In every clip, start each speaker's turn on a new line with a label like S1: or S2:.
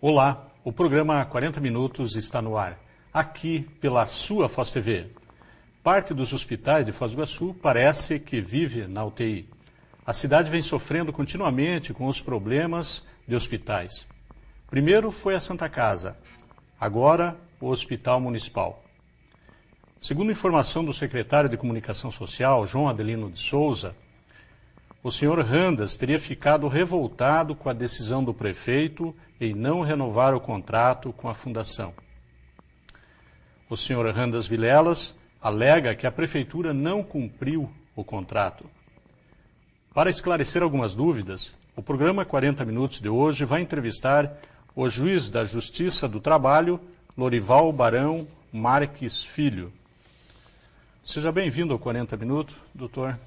S1: Olá, o programa 40 Minutos está no ar, aqui pela sua Foz TV. Parte dos hospitais de Foz do Iguaçu parece que vive na UTI. A cidade vem sofrendo continuamente com os problemas de hospitais. Primeiro foi a Santa Casa, agora o Hospital Municipal. Segundo informação do secretário de Comunicação Social, João Adelino de Souza, o senhor Randas teria ficado revoltado com a decisão do prefeito em não renovar o contrato com a fundação. O senhor Randas Vilelas alega que a prefeitura não cumpriu o contrato. Para esclarecer algumas dúvidas, o programa 40 Minutos de hoje vai entrevistar o juiz da Justiça do Trabalho, Lorival Barão Marques Filho. Seja bem-vindo ao 40 Minutos, doutor.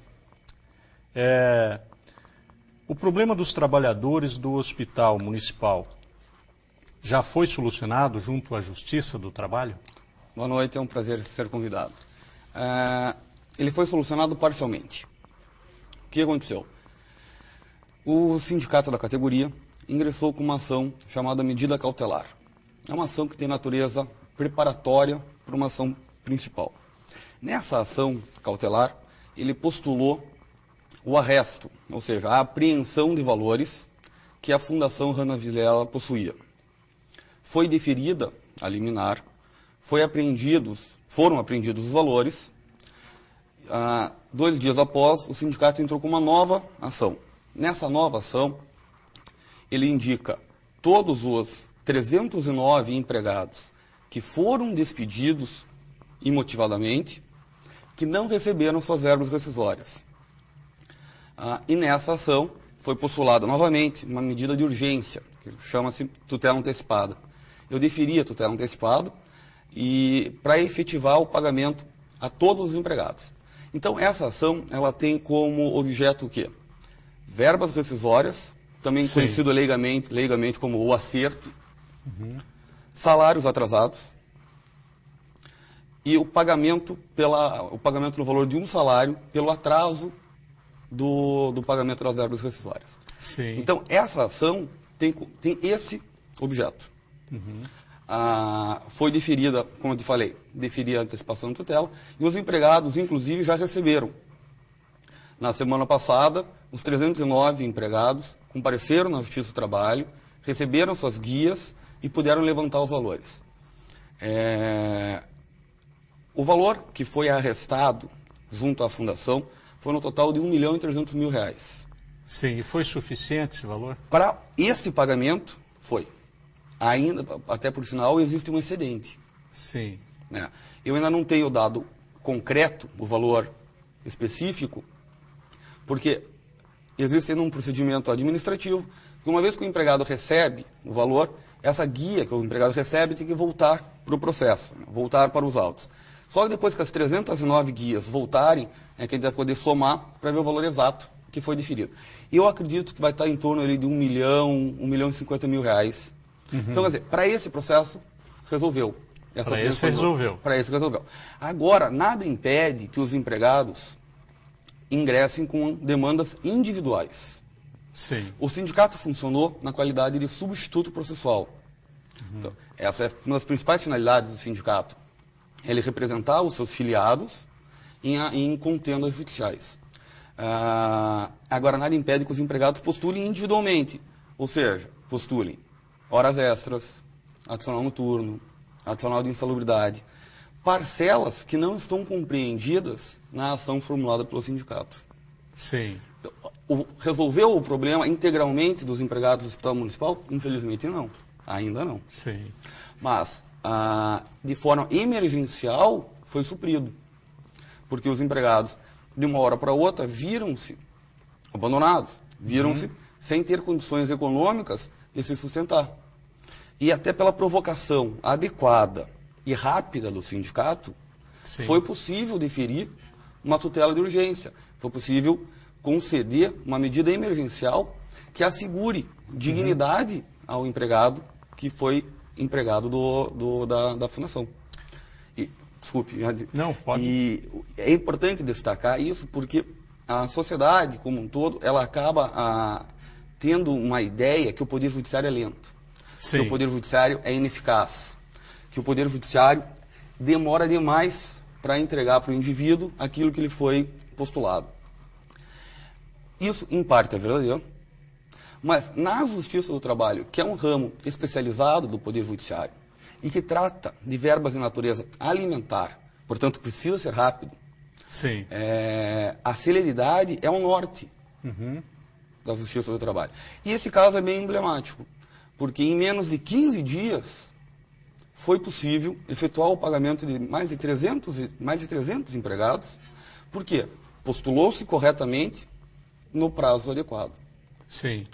S1: O problema dos trabalhadores do Hospital Municipal já foi solucionado junto à Justiça do Trabalho?
S2: Boa noite, é um prazer ser convidado. Ele foi solucionado parcialmente. O que aconteceu? O sindicato da categoria ingressou com uma ação chamada medida cautelar. É uma ação que tem natureza preparatória para uma ação principal. Nessa ação cautelar, ele postulou o arresto, ou seja, a apreensão de valores que a Fundação Randas Vilela possuía. Foi deferida a liminar, foram apreendidos os valores. 2 dias após, o sindicato entrou com uma nova ação. Nessa nova ação, ele indica todos os 309 empregados que foram despedidos imotivadamente, que não receberam suas verbas rescisórias. E nessa ação foi postulada novamente uma medida de urgência, que chama-se tutela antecipada. Eu deferi a tutela antecipada e para efetivar o pagamento a todos os empregados. Então essa ação ela tem como objeto o quê? Verbas rescisórias, também
S1: Sim.
S2: conhecido leigamente como o acerto, salários atrasados e o pagamento no valor de um salário pelo atraso do pagamento das verbas rescisórias.
S1: Sim.
S2: Então, essa ação tem esse objeto. Foi deferida, como eu te falei, deferida a antecipação de tutela, e os empregados, inclusive, já receberam. Na semana passada, os 309 empregados compareceram na Justiça do Trabalho, receberam suas guias e puderam levantar os valores. O valor que foi arrestado junto à Fundação foi no total de R$1.300.000.
S1: Sim, e foi suficiente esse valor?
S2: Para esse pagamento, foi. Ainda, até por sinal, existe um excedente.
S1: Sim.
S2: Né? Eu ainda não tenho dado concreto o valor específico, porque existe ainda um procedimento administrativo, que uma vez que o empregado recebe o valor, essa guia que o empregado recebe tem que voltar para o processo, né? Voltar para os autos. Só que depois que as 309 guias voltarem, é que a gente vai poder somar para ver o valor exato que foi deferido. E eu acredito que vai estar em torno ali de R$1.050.000. Então, quer dizer, para esse processo, resolveu.
S1: Para esse resolveu.
S2: Para esse resolveu. Agora, nada impede que os empregados ingressem com demandas individuais.
S1: Sim.
S2: O sindicato funcionou na qualidade de substituto processual. Então, essa é uma das principais finalidades do sindicato. Ele representar os seus filiados em contendas judiciais. Agora, nada impede que os empregados postulem individualmente, ou seja, postulem horas extras, adicional noturno, adicional de insalubridade, parcelas que não estão compreendidas na ação formulada pelo sindicato.
S1: Sim.
S2: Resolveu o problema integralmente dos empregados do Hospital Municipal? Infelizmente não, ainda não.
S1: Sim.
S2: Mas, de forma emergencial, foi suprido. Porque os empregados, de uma hora para outra, viram-se abandonados, viram-se sem ter condições econômicas de se sustentar. E até pela provocação adequada e rápida do sindicato,
S1: Sim.
S2: foi possível deferir uma tutela de urgência. Foi possível conceder uma medida emergencial que assegure dignidade ao empregado que foi empregado da fundação. Desculpe.
S1: Não, pode.
S2: E é importante destacar isso porque a sociedade como um todo, ela acaba tendo uma ideia que o Poder Judiciário é lento. que o Poder Judiciário é ineficaz, que o Poder Judiciário demora demais para entregar para o indivíduo aquilo que lhe foi postulado. Isso, em parte, é verdadeiro, mas na Justiça do Trabalho, que é um ramo especializado do Poder Judiciário e que trata de verbas de natureza alimentar, portanto, precisa ser rápido,
S1: Sim.
S2: A celeridade é o norte da Justiça do Trabalho. E esse caso é bem emblemático, porque em menos de 15 dias foi possível efetuar o pagamento de mais de 300 empregados. Por quê? Postulou-se corretamente no prazo adequado.
S1: Sim.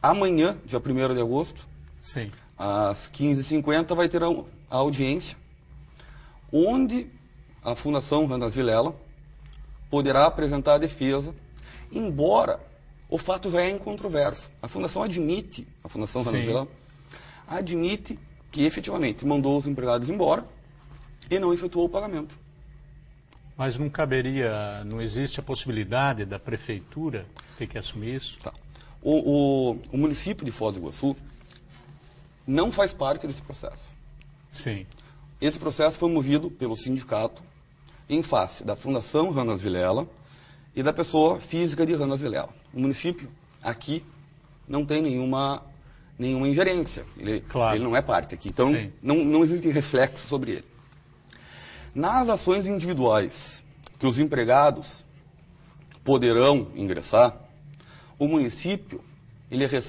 S2: Amanhã, dia 1º de agosto,
S1: Sim.
S2: às 15h50, vai ter a audiência, onde a Fundação Randaz Vilela poderá apresentar a defesa, embora o fato já é incontroverso. A Fundação Randaz Vilela admite que efetivamente mandou os empregados embora e não efetuou o pagamento.
S1: Mas não existe a possibilidade da prefeitura ter que assumir isso?
S2: Tá. O município de Foz do Iguaçu não faz parte desse processo.
S1: Sim.
S2: Esse processo foi movido pelo sindicato em face da Fundação Randaz Vilela e da pessoa física de Randaz Vilela. O município aqui não tem nenhuma ingerência. Ele não é parte aqui. Então, não existe reflexo sobre ele. Nas ações individuais que os empregados poderão ingressar, o município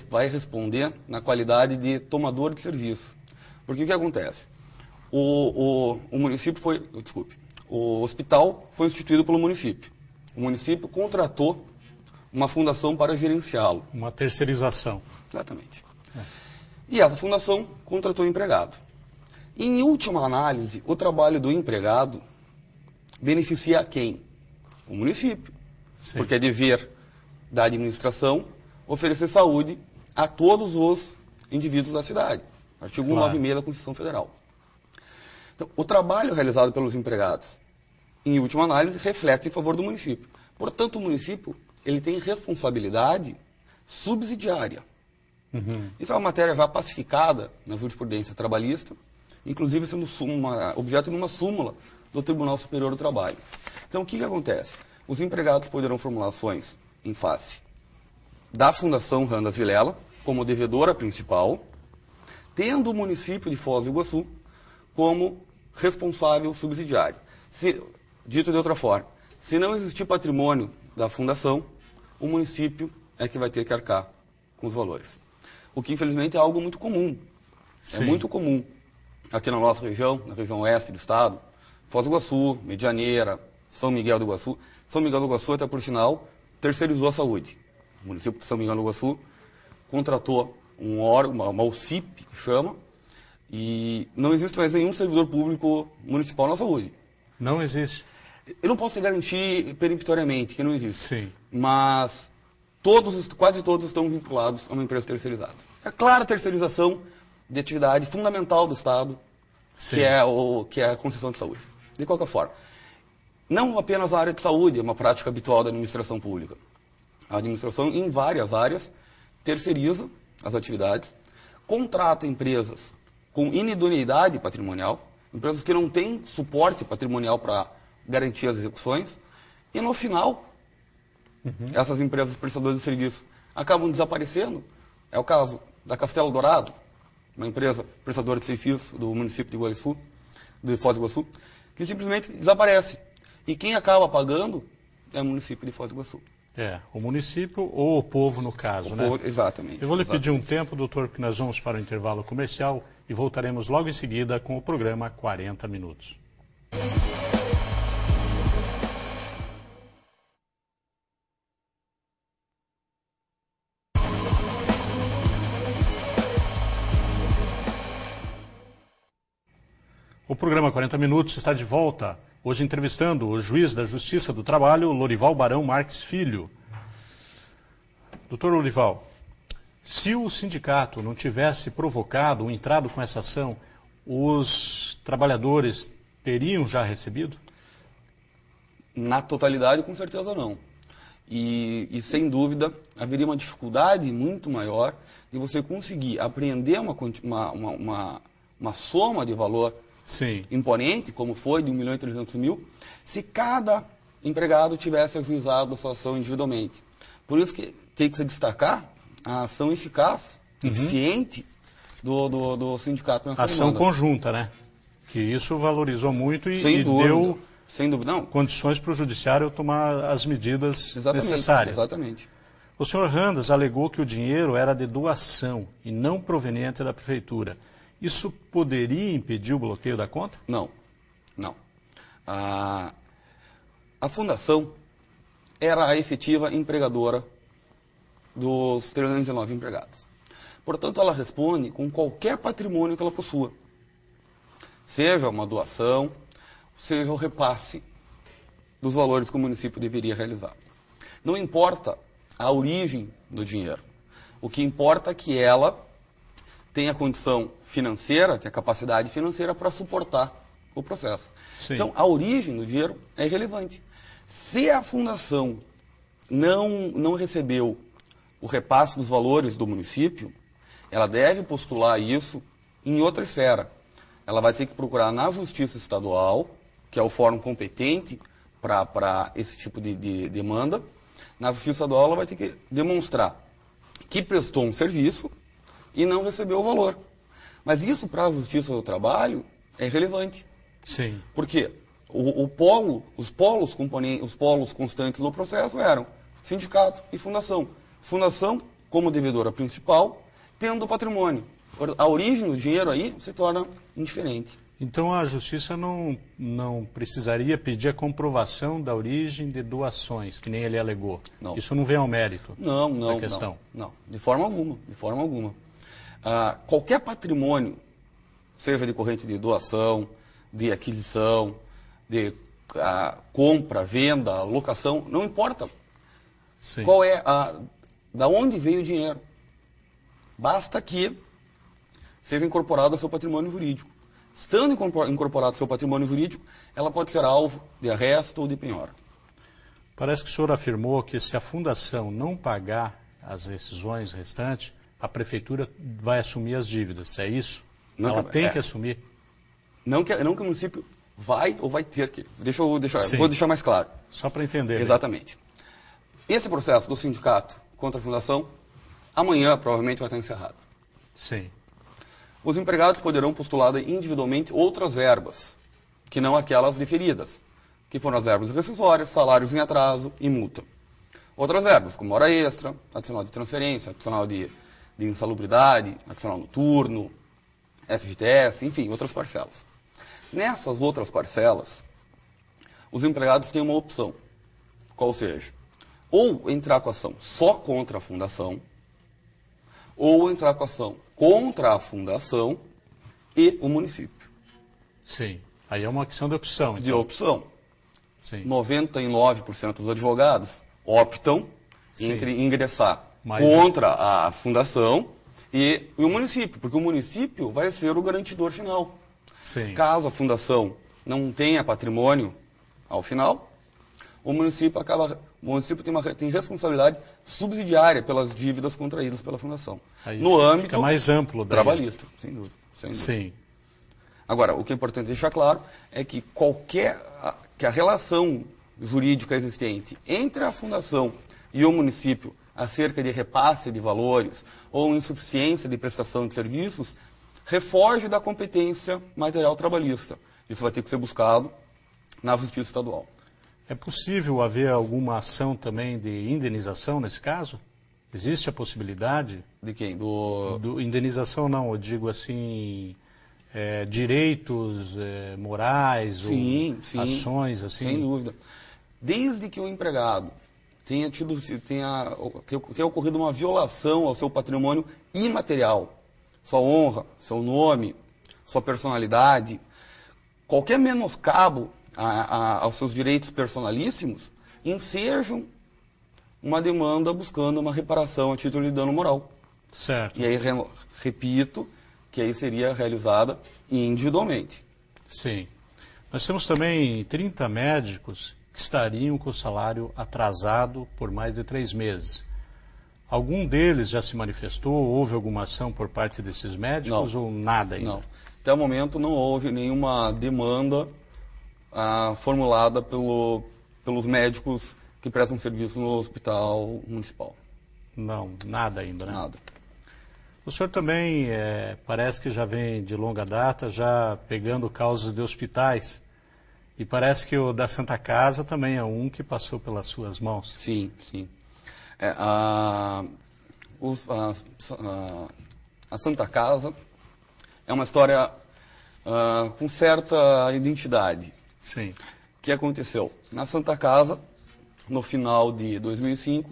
S2: vai responder na qualidade de tomador de serviço. Porque o que acontece? O hospital foi instituído pelo município. O município contratou uma fundação para gerenciá-lo.
S1: Uma terceirização.
S2: Exatamente. E essa fundação contratou o empregado. Em última análise, o trabalho do empregado beneficia a quem? O município.
S1: Sim.
S2: Porque é dever da administração oferecer saúde a todos os indivíduos da cidade. Artigo 196 da Constituição Federal. Então, o trabalho realizado pelos empregados, em última análise, reflete em favor do município. Portanto, o município ele tem responsabilidade subsidiária. Isso é uma matéria já pacificada na jurisprudência trabalhista, inclusive sendo objeto de uma súmula do Tribunal Superior do Trabalho. Então, o que acontece? Os empregados poderão formular ações em face da Fundação Randaz Vilela, como devedora principal, tendo o município de Foz do Iguaçu como responsável subsidiário. Dito de outra forma, se não existir patrimônio da fundação, o município é que vai ter que arcar com os valores. O que, infelizmente, é algo muito comum.
S1: Sim.
S2: É muito comum aqui na nossa região, na região oeste do estado, Foz do Iguaçu, Medianeira, São Miguel do Iguaçu. São Miguel do Iguaçu, até por sinal, terceirizou a saúde. O município de São Miguel do Iguaçu contratou um órgão, uma UCIP, que chama, e não existe mais nenhum servidor público municipal na saúde.
S1: Não existe.
S2: Eu não posso te garantir peremptoriamente que não existe.
S1: Sim.
S2: Mas quase todos estão vinculados a uma empresa terceirizada. É clara a terceirização de atividade fundamental do Estado, que é a concessão de saúde. De qualquer forma, não apenas a área de saúde é uma prática habitual da administração pública. A administração, em várias áreas, terceiriza as atividades, contrata empresas com inidoneidade patrimonial, empresas que não têm suporte patrimonial para garantir as execuções, e no final, essas empresas prestadoras de serviço acabam desaparecendo. É o caso da Castelo Dourado, uma empresa prestadora de serviço do município de Foz do Iguaçu, que simplesmente desaparece. E quem acaba pagando é o município de Foz do Iguaçu.
S1: O município ou o povo, no caso, né?
S2: Exatamente.
S1: Eu vou lhe pedir um tempo, doutor, porque nós vamos para o intervalo comercial e voltaremos logo em seguida com o programa 40 Minutos. O programa 40 Minutos está de volta, hoje entrevistando o juiz da Justiça do Trabalho, Lorival Barão Marques Filho. Doutor Lorival, se o sindicato não tivesse provocado ou entrado com essa ação, os trabalhadores teriam já recebido?
S2: Na totalidade, com certeza não. E sem dúvida, haveria uma dificuldade muito maior de você conseguir apreender uma soma de valor
S1: Sim.
S2: imponente, como foi de 1.300.000, se cada empregado tivesse ajuizado a sua ação individualmente. Por isso que tem que se destacar a ação eficaz, eficiente do sindicato nessa
S1: Ação
S2: demanda.
S1: conjunta, né? Que isso valorizou muito e deu
S2: sem dúvida, não.
S1: condições para o judiciário tomar as medidas
S2: Exatamente,
S1: necessárias.
S2: exatamente.
S1: O senhor Randas alegou que o dinheiro era de doação e não proveniente da prefeitura. Isso poderia impedir o bloqueio da conta?
S2: Não, não. A fundação era a efetiva empregadora dos 309 empregados. Portanto, ela responde com qualquer patrimônio que ela possua. Seja uma doação, seja o repasse dos valores que o município deveria realizar. Não importa a origem do dinheiro. O que importa é que ela tenha condição financeira, tenha capacidade financeira para suportar o processo.
S1: Sim.
S2: Então, a origem do dinheiro é irrelevante. Se a fundação não recebeu o repasse dos valores do município, ela deve postular isso em outra esfera. Ela vai ter que procurar na Justiça Estadual, que é o fórum competente para esse tipo de demanda. Na Justiça Estadual, ela vai ter que demonstrar que prestou um serviço e não recebeu o valor. Mas isso, para a Justiça do Trabalho, é irrelevante.
S1: Sim.
S2: Por quê? Os polos constantes do processo eram sindicato e fundação. Fundação, como devedora principal, tendo o patrimônio. A origem do dinheiro aí se torna indiferente.
S1: Então a Justiça não precisaria pedir a comprovação da origem de doações, que nem ele alegou.
S2: Não.
S1: Isso não vem ao mérito da questão.
S2: Não, de forma alguma, de forma alguma. Qualquer patrimônio, seja decorrente de doação, de aquisição, de compra, venda, locação, não importa.
S1: Sim.
S2: Qual é da onde veio o dinheiro. Basta que seja incorporado ao seu patrimônio jurídico. Estando incorporado ao seu patrimônio jurídico, ela pode ser alvo de arresto ou de penhora.
S1: Parece que o senhor afirmou que se a fundação não pagar as rescisões restantes, a prefeitura vai assumir as dívidas. É isso? Ela tem que assumir?
S2: Não que o município vai ou vai ter que. Vou deixar mais claro.
S1: Só para entender.
S2: Exatamente. Esse processo do sindicato contra a fundação, amanhã provavelmente vai estar encerrado.
S1: Sim.
S2: Os empregados poderão postular individualmente outras verbas, que não aquelas deferidas, que foram as verbas rescisórias, salários em atraso e multa. Outras verbas, como hora extra, adicional de transferência, adicional de insalubridade, adicional noturno, FGTS, enfim, outras parcelas. Nessas outras parcelas, os empregados têm uma opção, qual seja, ou entrar com ação só contra a fundação, ou entrar com ação contra a fundação e o município.
S1: Sim. Aí é uma questão de opção. Então.
S2: De opção.
S1: Sim.
S2: 99% dos advogados optam entre ingressar contra a fundação e o município, porque o município vai ser o garantidor final.
S1: Sim.
S2: Caso a fundação não tenha patrimônio ao final, o município tem responsabilidade subsidiária pelas dívidas contraídas pela fundação.
S1: Aí
S2: no âmbito
S1: fica mais amplo
S2: trabalhista, sem dúvida.
S1: Sim.
S2: Agora, o que é importante deixar claro é que que a relação jurídica existente entre a fundação e o município acerca de repasse de valores ou insuficiência de prestação de serviços refoge da competência material trabalhista. Isso vai ter que ser buscado na Justiça Estadual.
S1: É possível haver alguma ação também de indenização nesse caso? Existe a possibilidade?
S2: De quem?
S1: Indenização não, eu digo assim, direitos morais ou ações assim?
S2: Sem dúvida. Desde que o empregado tenha ocorrido uma violação ao seu patrimônio imaterial, sua honra, seu nome, sua personalidade, qualquer menoscabo aos seus direitos personalíssimos, ensejam uma demanda buscando uma reparação a título de dano moral.
S1: Certo.
S2: E aí, repito, que aí seria realizada individualmente.
S1: Sim. Nós temos também 30 médicos que que estariam com o salário atrasado por mais de 3 meses. Algum deles já se manifestou? Houve alguma ação por parte desses médicos ou nada ainda?
S2: Não. Até o momento não houve nenhuma demanda formulada pelos médicos que prestam serviço no hospital municipal.
S1: Não, nada ainda, né?
S2: Nada.
S1: O senhor também parece que já vem de longa data, já pegando causas de hospitais. E parece que o da Santa Casa também é um que passou pelas suas mãos.
S2: Sim, sim. A Santa Casa é uma história com certa identidade.
S1: Sim.
S2: O que aconteceu? Na Santa Casa, no final de 2005,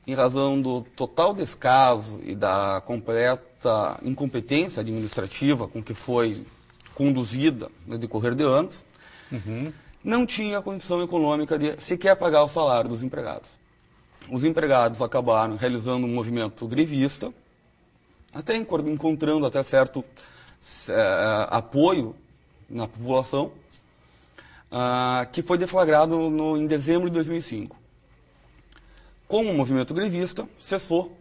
S2: em razão do total descaso e da completa incompetência administrativa com que foi conduzida no decorrer de anos, não tinha condição econômica de sequer pagar o salário dos empregados. Os empregados acabaram realizando um movimento grevista, até encontrando até certo apoio na população, que foi deflagrado em dezembro de 2005. Com o movimento grevista, cessou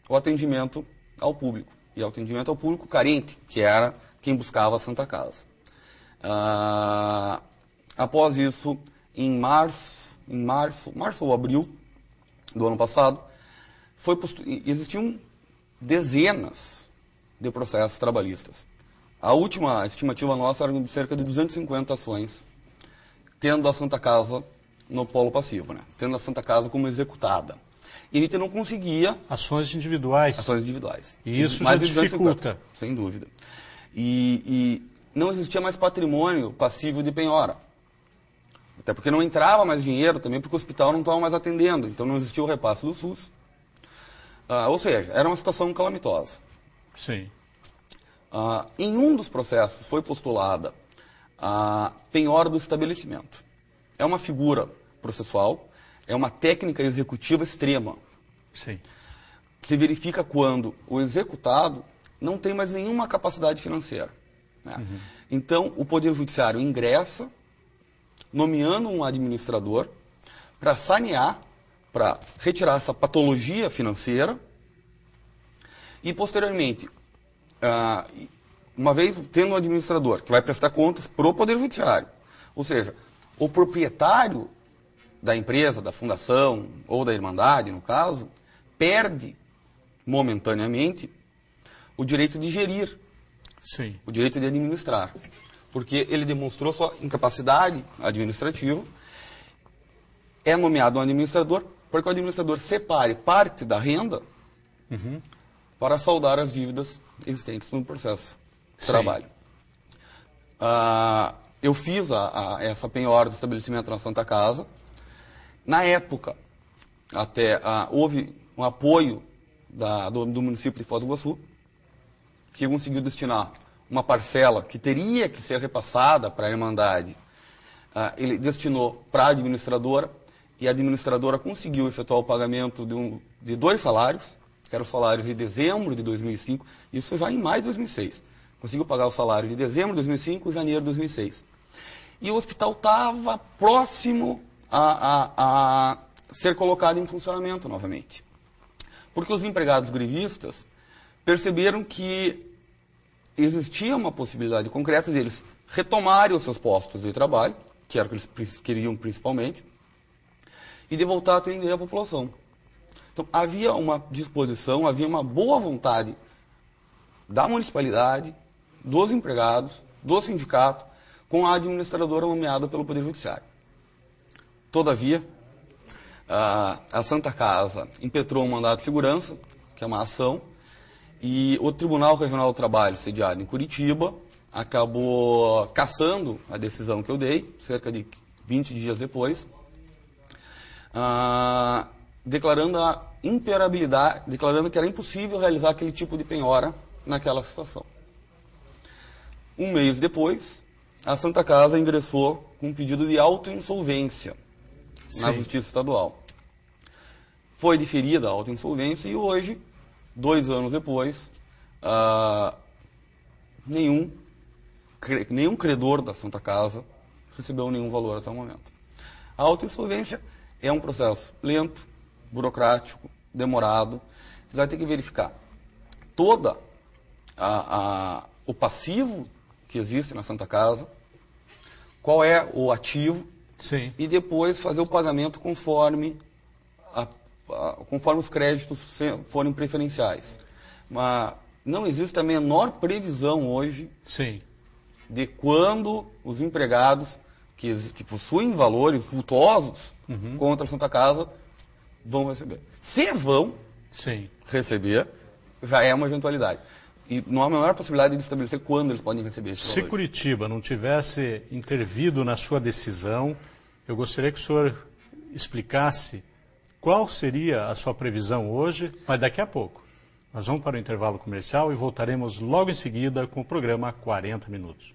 S2: o atendimento ao público, e o atendimento ao público carente, que era quem buscava a Santa Casa. Após isso, em março ou abril do ano passado, existiam dezenas de processos trabalhistas. A última estimativa nossa era de cerca de 250 ações, tendo a Santa Casa no polo passivo, né? Tendo a Santa Casa como executada. E a gente não conseguia...
S1: Ações individuais.
S2: Ações individuais.
S1: E isso já dificulta.
S2: Sem dúvida. E não existia mais patrimônio passível de penhora. Até porque não entrava mais dinheiro também, porque o hospital não estava mais atendendo. Então não existia o repasse do SUS. Ou seja, era uma situação calamitosa.
S1: Sim.
S2: Em um dos processos foi postulada a penhora do estabelecimento. É uma figura processual, é uma técnica executiva extrema.
S1: Sim.
S2: Se verifica quando o executado não tem mais nenhuma capacidade financeira, né? Então, o Poder Judiciário ingressa, nomeando um administrador para sanear, para retirar essa patologia financeira e, posteriormente, uma vez tendo um administrador que vai prestar contas para o Poder Judiciário, ou seja, o proprietário da empresa, da fundação ou da irmandade, no caso, perde momentaneamente o direito de gerir,
S1: Sim.
S2: o direito de administrar, porque ele demonstrou sua incapacidade administrativa, é nomeado um administrador, para que o administrador separe parte da renda para saldar as dívidas existentes no processo de trabalho. Eu fiz essa penhora do estabelecimento na Santa Casa. Na época, até houve um apoio do município de Foz do Iguaçu, que conseguiu destinar uma parcela que teria que ser repassada para a Irmandade. Ele destinou para a administradora, e a administradora conseguiu efetuar o pagamento de 2 salários, que eram os salários de dezembro de 2005, isso já em maio de 2006. Conseguiu pagar o salário de dezembro de 2005 e janeiro de 2006. E o hospital estava próximo a ser colocado em funcionamento novamente. Porque os empregados grevistas perceberam que existia uma possibilidade concreta deles retomarem os seus postos de trabalho, que era o que eles queriam principalmente, e de voltar a atender a população. Então, havia uma disposição, havia uma boa vontade da municipalidade, dos empregados, do sindicato, com a administradora nomeada pelo Poder Judiciário. Todavia, a Santa Casa impetrou um mandado de segurança, que é uma ação, e o Tribunal Regional do Trabalho, sediado em Curitiba, acabou cassando a decisão que eu dei, cerca de 20 dias depois, declarando a imperabilidade, declarando que era impossível realizar aquele tipo de penhora naquela situação. Um mês depois, a Santa Casa ingressou com um pedido de autoinsolvência na Justiça Estadual. Foi diferida a autoinsolvência e hoje, 2 anos depois, nenhum credor da Santa Casa recebeu nenhum valor até o momento. A autoinsolvência é um processo lento, burocrático, demorado. Você vai ter que verificar toda o passivo que existe na Santa Casa, qual é o ativo,
S1: Sim.
S2: e depois fazer o pagamento conforme os créditos forem preferenciais. Mas não existe a menor previsão hoje
S1: Sim.
S2: de quando os empregados que possuem valores vultosos contra a Santa Casa vão receber. Se vão
S1: Sim.
S2: receber, já é uma eventualidade. E não há a menor possibilidade de estabelecer quando eles podem receber esses
S1: Se
S2: valores.
S1: Curitiba não tivesse intervido na sua decisão, eu gostaria que o senhor explicasse qual seria a sua previsão hoje, mas daqui a pouco. Nós vamos para o intervalo comercial e voltaremos logo em seguida com o programa 40 Minutos.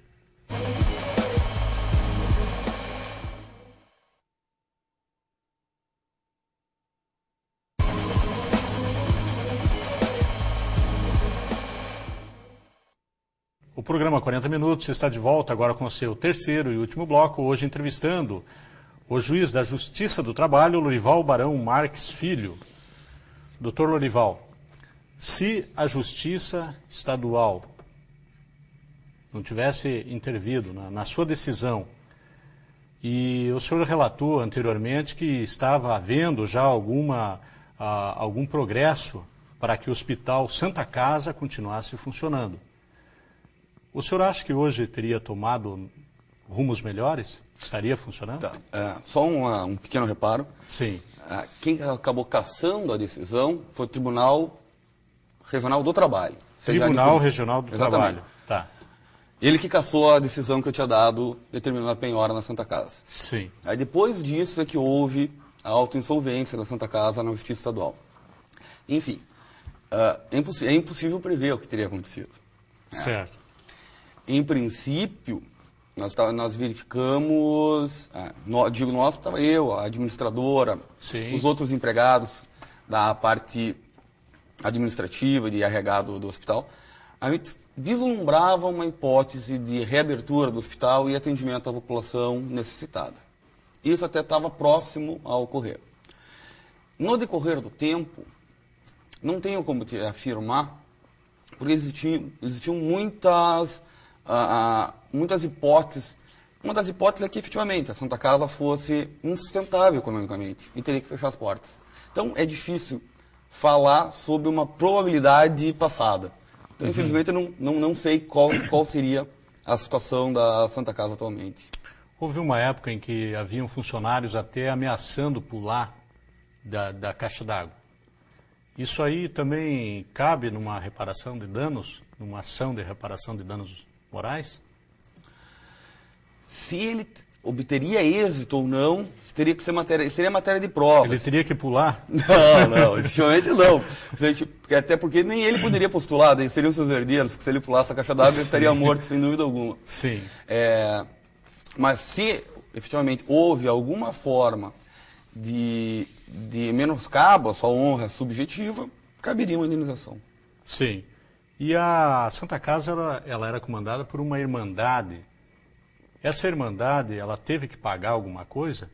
S1: O programa 40 Minutos está de volta agora com o seu terceiro e último bloco, hoje entrevistando o juiz da Justiça do Trabalho, Lorival Barão Marques Filho. Doutor Lorival, se a Justiça Estadual não tivesse intervido na sua decisão, e o senhor relatou anteriormente que estava havendo já algum progresso para que o Hospital Santa Casa continuasse funcionando. O senhor acha que hoje teria tomado rumos melhores? Estaria funcionando?
S2: Tá. Só um pequeno reparo.
S1: Sim.
S2: Quem acabou cassando a decisão foi o Tribunal Regional do Trabalho.
S1: Tribunal Regional do
S2: Exatamente.
S1: Trabalho. Tá.
S2: Ele que cassou a decisão que eu tinha dado, determinando a penhora na Santa Casa.
S1: Sim.
S2: Aí depois disso é que houve a autoinsolvência da Santa Casa na Justiça Estadual. Enfim, é impossível prever o que teria acontecido.
S1: Certo.
S2: Em princípio, nós verificamos, digo nós, estava eu, a administradora,
S1: Sim.
S2: os outros empregados da parte administrativa e de RH do hospital, a gente vislumbrava uma hipótese de reabertura do hospital e atendimento à população necessitada. Isso até estava próximo a ocorrer. No decorrer do tempo, não tenho como te afirmar, porque existiam muitas hipóteses. Uma das hipóteses é que, efetivamente, a Santa Casa fosse insustentável economicamente e teria que fechar as portas. Então, é difícil falar sobre uma probabilidade passada. Então, infelizmente, eu não sei qual seria a situação da Santa Casa atualmente.
S1: Houve uma época em que haviam funcionários até ameaçando pular da caixa d'água. Isso aí também cabe numa reparação de danos, numa ação de reparação de danos morais?
S2: Se ele obteria êxito ou não, teria que ser seria matéria de prova.
S1: Ele teria que pular?
S2: Não, efetivamente não. Até porque nem ele poderia postular, daí seriam seus herdeiros, que se ele pulasse a caixa d'água, ele estaria morto, sem dúvida alguma.
S1: Sim.
S2: Mas se efetivamente houve alguma forma de menoscabo à sua honra subjetiva, caberia uma indenização.
S1: Sim. E a Santa Casa, ela era comandada por uma irmandade. Essa irmandade, ela teve que pagar alguma coisa?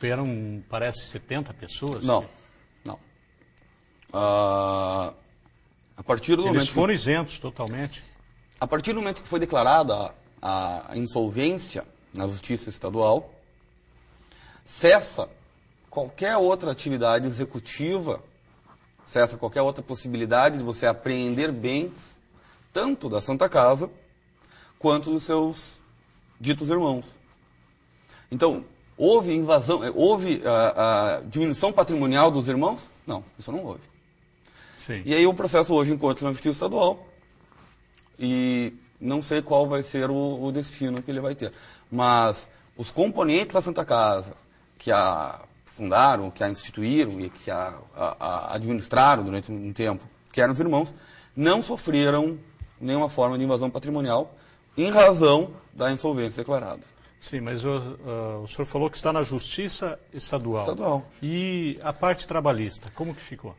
S1: Eram, parece, 70 pessoas?
S2: Não. A partir do
S1: Eles
S2: momento
S1: foram isentos totalmente?
S2: A partir do momento que foi declarada a insolvência na Justiça Estadual, cessa qualquer outra atividade executiva, cessa qualquer outra possibilidade de você apreender bens, tanto da Santa Casa, quanto dos seus ditos irmãos. Então, houve invasão, houve a diminuição patrimonial dos irmãos? Não, isso não houve.
S1: Sim.
S2: E aí o processo hoje encontra na Justiça Estadual e não sei qual vai ser o destino que ele vai ter. Mas os componentes da Santa Casa, que a fundaram, que a instituíram e que a administraram durante um tempo, que eram os irmãos, não sofreram nenhuma forma de invasão patrimonial em razão da insolvência declarada.
S1: Sim, mas o senhor falou que está na Justiça Estadual.
S2: Estadual.
S1: E a parte trabalhista, como que ficou?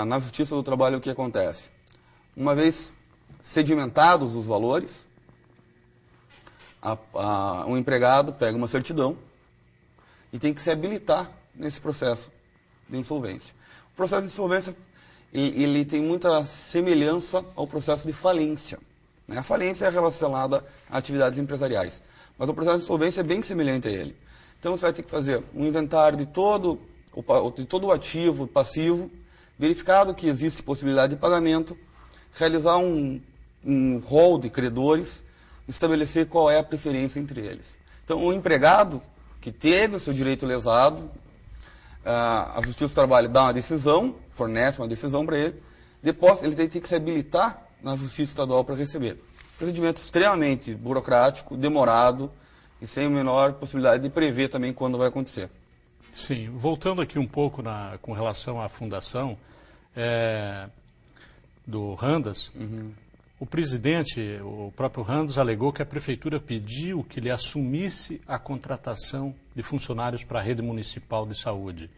S2: Na Justiça do Trabalho, o que acontece? Uma vez sedimentados os valores, um empregado pega uma certidão e tem que se habilitar nesse processo de insolvência. O processo de insolvência ele tem muita semelhança ao processo de falência. Né? A falência é relacionada a atividades empresariais, mas o processo de insolvência é bem semelhante a ele. Então você vai ter que fazer um inventário de todo o ativo, passivo, verificado que existe possibilidade de pagamento, realizar um rol de credores, estabelecer qual é a preferência entre eles. Então, o empregado que teve o seu direito lesado, a Justiça do Trabalho dá uma decisão, fornece uma decisão para ele, depois ele tem que se habilitar na Justiça Estadual para receber. Procedimento extremamente burocrático, demorado e sem a menor possibilidade de prever também quando vai acontecer.
S1: Sim, voltando aqui um pouco com relação à fundação do Randas, o presidente, o próprio Randas, alegou que a prefeitura pediu que ele assumisse a contratação de funcionários para a rede municipal de saúde.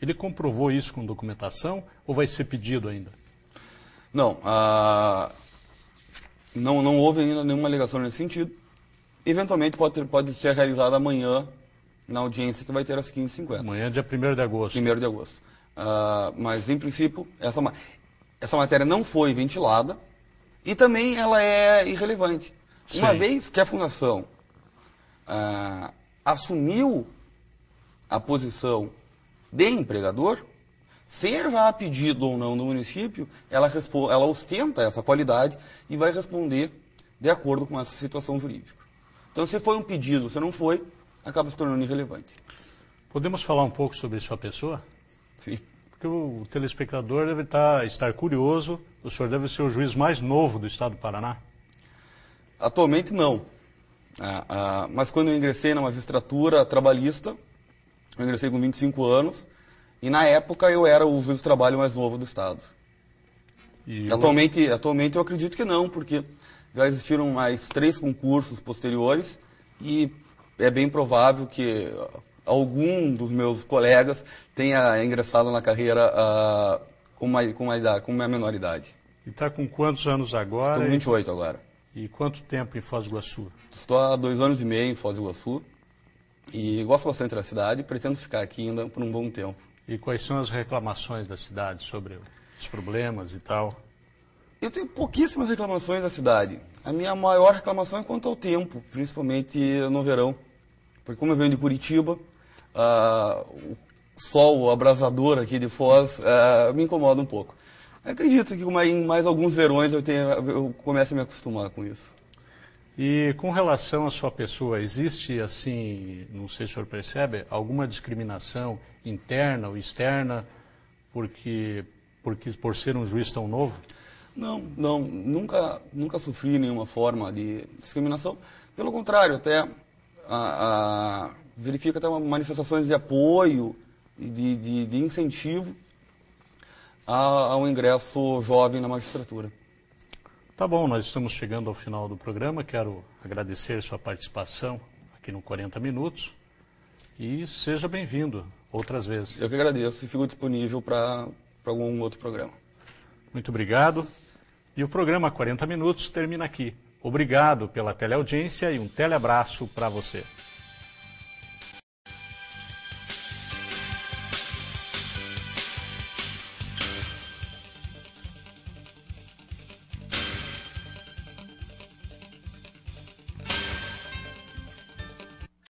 S1: Ele comprovou isso com documentação ou vai ser pedido ainda?
S2: Não, não houve ainda nenhuma alegação nesse sentido. Eventualmente pode ser realizada amanhã na audiência que vai ter às 15h50.
S1: Amanhã, dia 1º de agosto.
S2: 1º de agosto. Mas, em princípio, essa matéria não foi ventilada e também ela é irrelevante.
S1: Sim.
S2: Uma vez que a Fundação assumiu a posição de empregador, seja a pedido ou não do município, ela ostenta essa qualidade e vai responder de acordo com essa situação jurídica. Então, se foi um pedido, se não foi, acaba se tornando irrelevante.
S1: Podemos falar um pouco sobre sua pessoa?
S2: Sim.
S1: Porque o telespectador deve estar curioso. O senhor deve ser o juiz mais novo do estado do Paraná?
S2: Atualmente, não. Mas quando eu ingressei na magistratura trabalhista, eu ingressei com 25 anos, e na época eu era o juiz do trabalho mais novo do estado. Atualmente eu acredito que não, porque já existiram mais 3 concursos posteriores, e é bem provável que algum dos meus colegas tenha ingressado na carreira com uma menor idade.
S1: E está com quantos anos agora?
S2: Estou com 28 agora.
S1: E quanto tempo em Foz do Iguaçu?
S2: Estou há 2 anos e meio em Foz do Iguaçu e gosto bastante da cidade e pretendo ficar aqui ainda por um bom tempo.
S1: E quais são as reclamações da cidade sobre os problemas e tal?
S2: Eu tenho pouquíssimas reclamações da cidade. A minha maior reclamação é quanto ao tempo, principalmente no verão. Porque como eu venho de Curitiba, o sol abrasador aqui de Foz me incomoda um pouco. Acredito que em mais alguns verões eu comece a me acostumar com isso.
S1: E com relação à sua pessoa, existe, assim, não sei se o senhor percebe, alguma discriminação interna ou externa por ser um juiz tão novo?
S2: Não, nunca sofri nenhuma forma de discriminação. Pelo contrário, até verifico até manifestações de apoio e de incentivo ao ingresso jovem na magistratura.
S1: Tá bom, nós estamos chegando ao final do programa. Quero agradecer sua participação aqui no 40 Minutos e seja bem-vindo outras vezes.
S2: Eu que agradeço e fico disponível para algum outro programa.
S1: Muito obrigado. E o programa 40 Minutos termina aqui. Obrigado pela teleaudiência e um teleabraço para você.